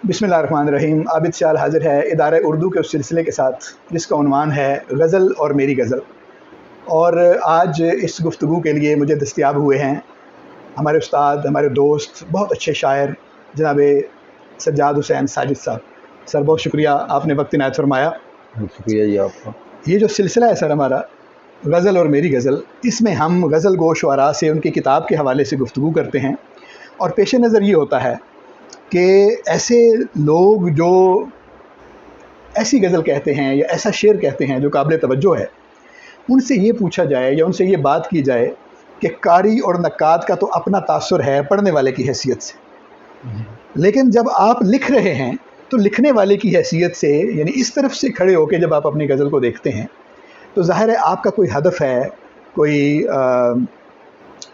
बिस्मिल्लाहिर्रहमानिर्रहीम। आबिद शाल हाजिर है इदारे उर्दू के उस सिलसिले के साथ जिसका उन्वान है गज़ल और मेरी गज़ल। और आज इस गुफ्तगू के लिए मुझे दस्तयाब हुए हैं हमारे उस्ताद, हमारे दोस्त, बहुत अच्छे शायर जनाब सज्जाद हुसैन साजिद साहब। सर बहुत शुक्रिया, आपने वक्त इनायत फरमाया। शुक्रिया जी आपका। ये जो सिलसिला है सर हमारा गज़ल और मेरी गज़ल, इसमें हम गज़ल गो शुअरा से उनकी किताब के हवाले से गुफ्तगू करते हैं। और पेश नज़र ये होता है कि ऐसे लोग जो ऐसी गज़ल कहते हैं या ऐसा शेर कहते हैं जो काबिल तवज्जो है, उनसे ये पूछा जाए या उनसे ये बात की जाए कि कारी और नक्काद का तो अपना तासुर है पढ़ने वाले की हैसियत से, लेकिन जब आप लिख रहे हैं तो लिखने वाले की हैसियत से, यानी इस तरफ से खड़े होकर जब आप अपनी गज़ल को देखते हैं तो ज़ाहिर है आपका कोई हदफ है, कोई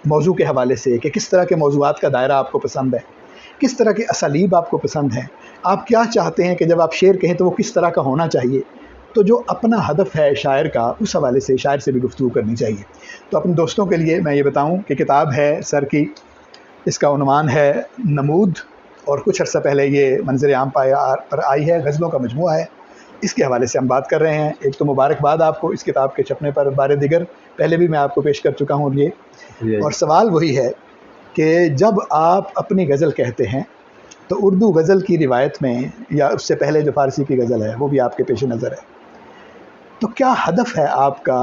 मौजू के हवाले से कि किस तरह के मौजूआत का दायरा आपको पसंद है, किस तरह के असालीब आपको पसंद हैं, आप क्या चाहते हैं कि जब आप शेर कहें तो वो किस तरह का होना चाहिए। तो जो अपना हदफ है शायर का, उस हवाले से शायर से भी गुफ्तगू करनी चाहिए। तो अपने दोस्तों के लिए मैं ये बताऊं कि किताब है सर की, इसका उन्वान है नमूद, और कुछ अर्सा पहले ये मंजर आम पर आई है, गज़लों का मजमूआ है। इसके हवाले से हम बात कर रहे हैं। एक तो मुबारकबाद आपको इस किताब के छपने पर, बारे दिगर पहले भी मैं आपको पेश कर चुका हूँ ये। और सवाल वही है कि जब आप अपनी गज़ल कहते हैं तो उर्दू गज़ल की रिवायत में या उससे पहले जो फ़ारसी की गज़ल है वो भी आपके पेश नज़र है, तो क्या हदफ है आपका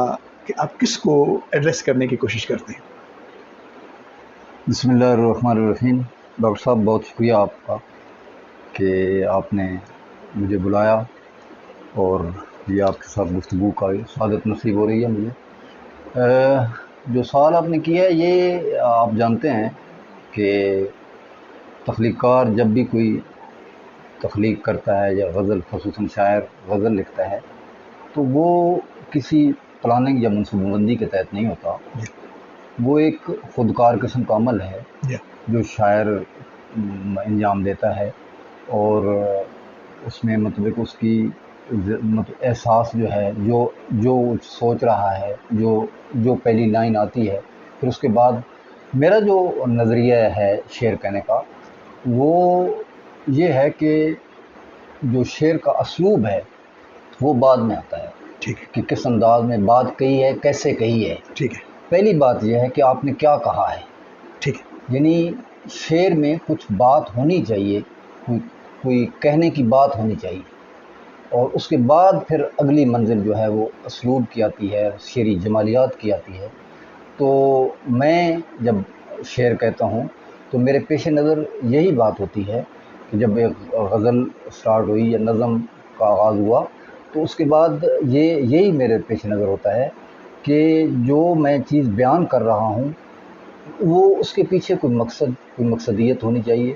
कि आप किसको एड्रेस करने की कोशिश करते हैं? बिस्मिल्लाहिर्रहमानिर्रहीम। डॉक्टर साहब बहुत शुक्रिया आपका कि आपने मुझे बुलाया और ये आपके साथ गुफ्तगू का सादत नसीब हो रही है मुझे। जो सवाल आपने किया है, ये आप जानते हैं कि तख्लीकार जब भी कोई तख्लीक करता है या गज़ल, ख़ुसूसन शायर गज़ल लिखता है, तो वो किसी प्लानिंग या मनसूबाबंदी के तहत नहीं होता। वो एक ख़ुदकार किस्म का अमल है जो शायर अंजाम देता है, और उसमें मतलब उसकी मतलब एहसास जो है, जो सोच रहा है, जो पहली लाइन आती है, फिर उसके बाद मेरा जो नज़रिया है शेर कहने का वो ये है कि जो शेर का असलूब है वो बाद में आता है। ठीक है कि किस अंदाज में बात कही है, कैसे कही है। ठीक है। पहली बात यह है कि आपने क्या कहा है। ठीक है। यानी शेर में कुछ बात होनी चाहिए, कोई कहने की बात होनी चाहिए, और उसके बाद फिर अगली मंजिल जो है वो असलूब की आती है, शेरी जमालियात की आती है। तो मैं जब शेर कहता हूँ तो मेरे पेश नज़र यही बात होती है कि जब एक गज़ल स्टार्ट हुई या नज़म का आगाज़ हुआ तो उसके बाद यही मेरे पेश नज़र होता है कि जो मैं चीज़ बयान कर रहा हूँ वो उसके पीछे कोई मकसदियत होनी चाहिए,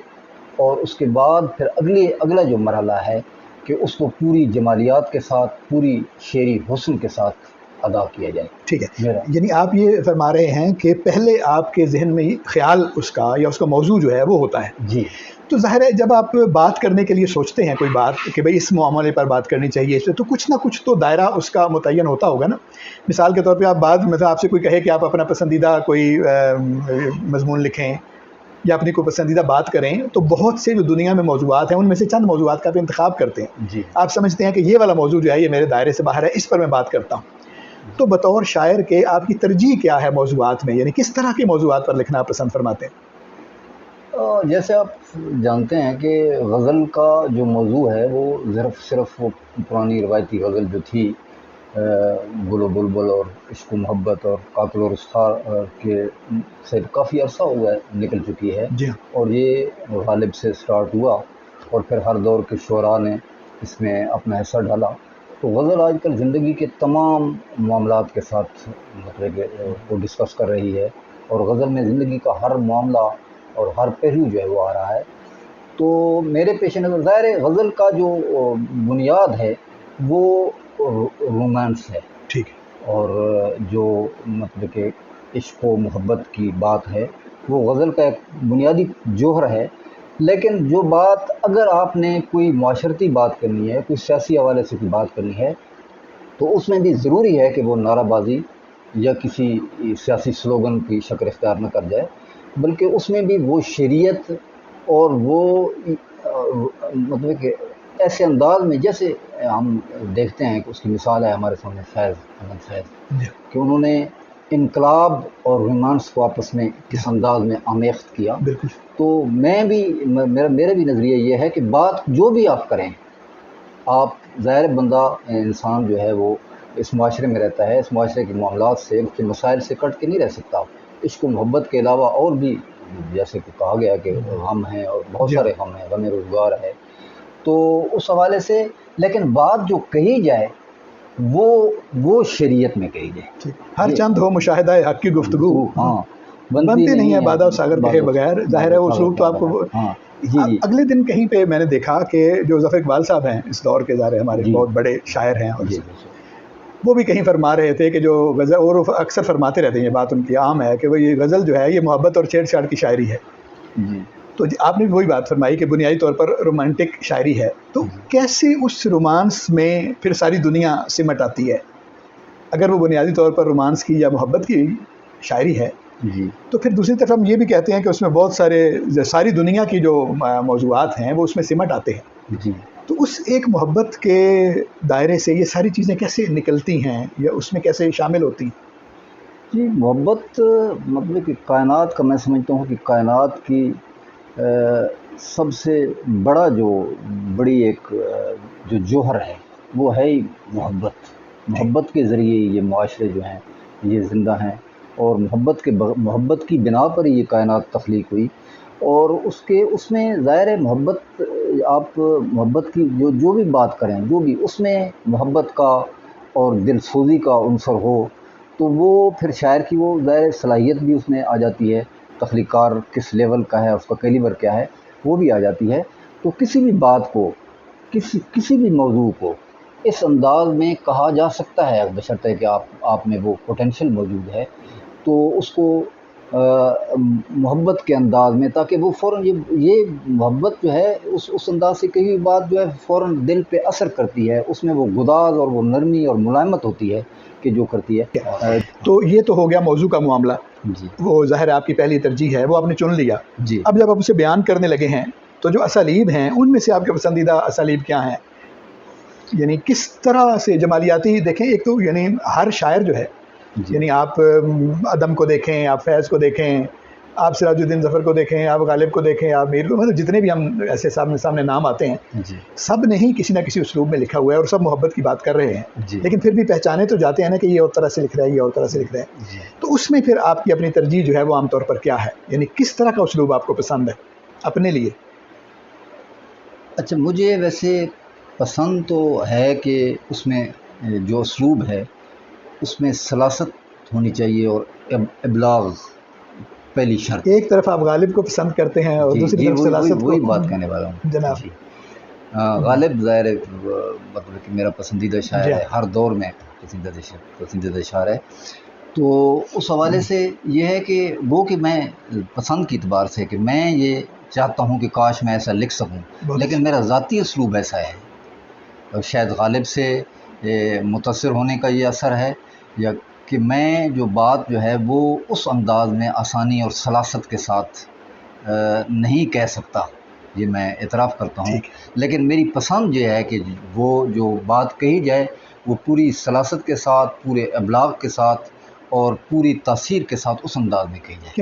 और उसके बाद फिर अगला जो मरहला है कि उसको पूरी जमालियात के साथ, पूरी शेरी हुस्न के साथ अदा किया जाए। ठीक है। यानी आप ये फरमा रहे हैं कि पहले आपके जहन में ख्याल उसका या उसका मौजू जो है वो होता है। जी। तो ज़ाहिर है जब आप बात करने के लिए सोचते हैं कोई बात कि भाई इस मामले पर बात करनी चाहिए इससे, तो कुछ ना कुछ तो दायरा उसका मुतय्यन होता होगा ना। मिसाल के तौर पे आप मतलब आपसे कोई कहे कि आप अपना पसंदीदा कोई मजमून लिखें या अपनी कोई पसंदीदा बात करें, तो बहुत से जो दुनिया में मौजूआत हैं उनमें से चंद मौजूआत का आप इंतखाब करते हैं। जी। आप समझते हैं कि ये वाला मौजू जो है ये मेरे दायरे से बाहर है, इस पर मैं बात करता हूँ। तो बतौर शायर के आपकी तरजीह क्या है मौजूआत में, यानी किस तरह के मौजूआत पर लिखना पसंद फरमाते हैं? जैसे आप जानते हैं कि गज़ल का जो मौजू है वो सिर्फ वो पुरानी रवायती गज़ल जो थी, गुल बुलबुल और इश्क मोहब्बत और कातिल और उसखार के से काफ़ी अरसा हुआ है निकल चुकी है। जी। और ये गालिब से स्टार्ट हुआ और फिर हर दौर के शुअरा ने इसमें अपना हिस्सा डाला। तो गज़ल आजकल ज़िंदगी के तमाम मामलात के साथ मतलब वो डिस्कस कर रही है, और गज़ल में ज़िंदगी का हर मामला और हर पहलू जो है वो आ रहा है। तो मेरे पेश नज़र ज़ाहिर है गज़ल का जो बुनियाद है वो रोमांस है। ठीक है। और जो मतलब कि इश्क व मोहब्बत की बात है वो गज़ल का एक बुनियादी जौहर है। लेकिन जो बात अगर आपने कोई माशरती बात करनी है, कोई सियासी हवाले से कोई बात करनी है, तो उसमें भी ज़रूरी है कि वो नाराबाजी या किसी सियासी स्लोगन की शक्ल इख्तियार न कर जाए, बल्कि उसमें भी वो शरीयत और वो مطلب کہ ایسے انداز میں جیسے ہم دیکھتے ہیں کہ اس کی مثال ہے ہمارے سامنے فیض احمد فیض، کہ انہوں نے انقلاب اور رومانس کو آپس میں کس انداز میں آمیخت کیا. بالکل. تو میں بھی میرا بھی نظریہ یہ ہے کہ بات جو بھی آپ کریں، آپ ظاہر بندہ انسان جو ہے وہ اس معاشرے میں رہتا ہے، اس معاشرے کے معاملات سے، اس کے مسائل سے کٹ کے نہیں رہ سکتا. عشق و محبت کے علاوہ اور بھی جیسے کہ کہا گیا کہ غم ہیں اور بہت سارے غم ہیں، غم روزگار ہے. تو اس حوالے سے لیکن بات جو کہی جائے وہ شریعت میں کہی جائے. ہر چند ہو مشاہدہ حق کی گفتگو، ہاں بنتی نہیں ہے بادہ و ساگر کہے بغیر. ظاہر ہے وہ اسلوب تو آپ کو اگلے دن کہیں پہ میں نے دیکھا کہ جو ظفر اقبال صاحب ہیں اس دور کے ظاہر ہمارے بہت بڑے شاعر ہیں، اور وہ بھی کہیں فرما رہے تھے کہ جو غزل، اور اکثر فرماتے رہتے ہیں، یہ بات ان کی عام ہے کہ وہ یہ غزل جو ہے یہ محبت اور چھیڑ چھاڑ کی شاعری ہے. تو آپ نے بھی وہی بات فرمائی کہ بنیادی طور پر رومانٹک شاعری ہے. تو کیسے اس رومانس میں پھر ساری دنیا سمٹ آتی ہے؟ اگر وہ بنیادی طور پر رومانس کی یا محبت کی شاعری ہے تو پھر دوسری طرف ہم یہ بھی کہتے ہیں کہ اس میں بہت ساری دنیا کی جو موضوعات ہیں وہ اس میں سمٹ آتے ہیں. تو اس ایک محبت کے دائرے سے یہ ساری چیزیں کیسے نکلتی ہیں یا اس میں کیسے شامل ہوتی ہیں؟ محبت مطلب کہ کائنات کا میں سمجھتا ہوں کہ کائنات کی سب سے بڑی ایک جو جوہر ہے وہ ہے ہی محبت کے ذریعے یہ معاشرے جو ہیں یہ زندہ ہیں، اور محبت کی بنا پر ہی یہ کائنات تخلیق ہوئی. اور اس میں ظاہر ہے محبت کی جو بھی بات کریں، جو بھی اس میں محبت کا اور دل سوزی کا عنصر ہو تو وہ پھر شاعر کی وہ ظاہر صلاحیت بھی اس میں آ جاتی ہے. تخلیقار کس لیول کا ہے، اس کا کیلیبر کیا ہے، وہ بھی آ جاتی ہے. تو کسی بھی بات کو، کسی بھی موضوع کو اس انداز میں کہا جا سکتا ہے، بشرطے کہ آپ میں وہ پوٹینشیل موجود ہے تو اس کو محبت کے انداز میں، تاکہ وہ فوراً یہ محبت جو ہے اس انداز سے کئی بات جو ہے فوراً دل پہ اثر کرتی ہے. اس میں وہ گداز اور وہ نرمی اور ملائمت ہوتی ہے کہ جو کرتی ہے. تو یہ تو ہو گیا موضوع کا معاملہ. وہ ظاہر آپ کی پہلی ترجیح ہے، وہ آپ نے چن لیا. اب جب آپ اسے بیان کرنے لگے ہیں تو جو اسالیب ہیں ان میں سے آپ کے پسندیدہ اسالیب کیا ہیں؟ یعنی کس طرح سے جمالیاتی دیکھیں، ایک تو یعنی ہر شاعر جو ہے، یعنی آپ عدم کو دیکھیں، آپ فیض کو دیکھیں، آپ سراج الدین ظفر کو دیکھیں، آپ غالب کو دیکھیں، آپ میر کو، مطلب جتنے بھی ہم ایسے سامنے نام آتے ہیں سب نے ہی کسی نہ کسی اسلوب میں لکھا ہوا ہے اور سب محبت کی بات کر رہے ہیں. لیکن پھر بھی پہچانے تو جاتے ہیں نا کہ یہ اور طرح سے لکھ رہا ہے، یہ اور طرح سے لکھ رہا ہے. تو اس میں پھر آپ کی اپنی ترجیح جو ہے وہ عام طور پر کیا ہے؟ یعنی کس طرح کا اسلوب آپ کو پسند ہے اپنے لیے؟ اچھا، مجھے ویسے پسند تو ہے کہ اس میں جو اسلوب ہے اس میں سلاست ہونی چاہیے اور ابلاغ پہلی شرط. ایک طرف آپ غالب کو پسند کرتے ہیں اور دوسری طرف سلاست کو. وہی بات کہنے والا ہوں جناب. غالب ظاہر مطلب کہ میرا پسندیدہ شاعر ہے، ہر دور میں پسندیدہ شاعر ہے. تو اس حوالے سے یہ ہے کہ وہ کہ میں پسند کی اعتبار سے کہ میں یہ چاہتا ہوں کہ کاش میں ایسا لکھ سکوں، لیکن میرا ذاتی اسلوب ایسا ہے. شاید غالب سے متاثر ہونے کا یہ اثر ہے، یا کہ میں جو بات جو ہے وہ اس انداز میں آسانی اور سلاست کے ساتھ نہیں کہہ سکتا، یہ میں اعتراف کرتا ہوں. لیکن میری پسند یہ ہے کہ وہ جو بات کہی جائے وہ پوری سلاست کے ساتھ، پورے ابلاغ کے ساتھ اور پوری تاثیر کے ساتھ اس انداز میں کہی جائے.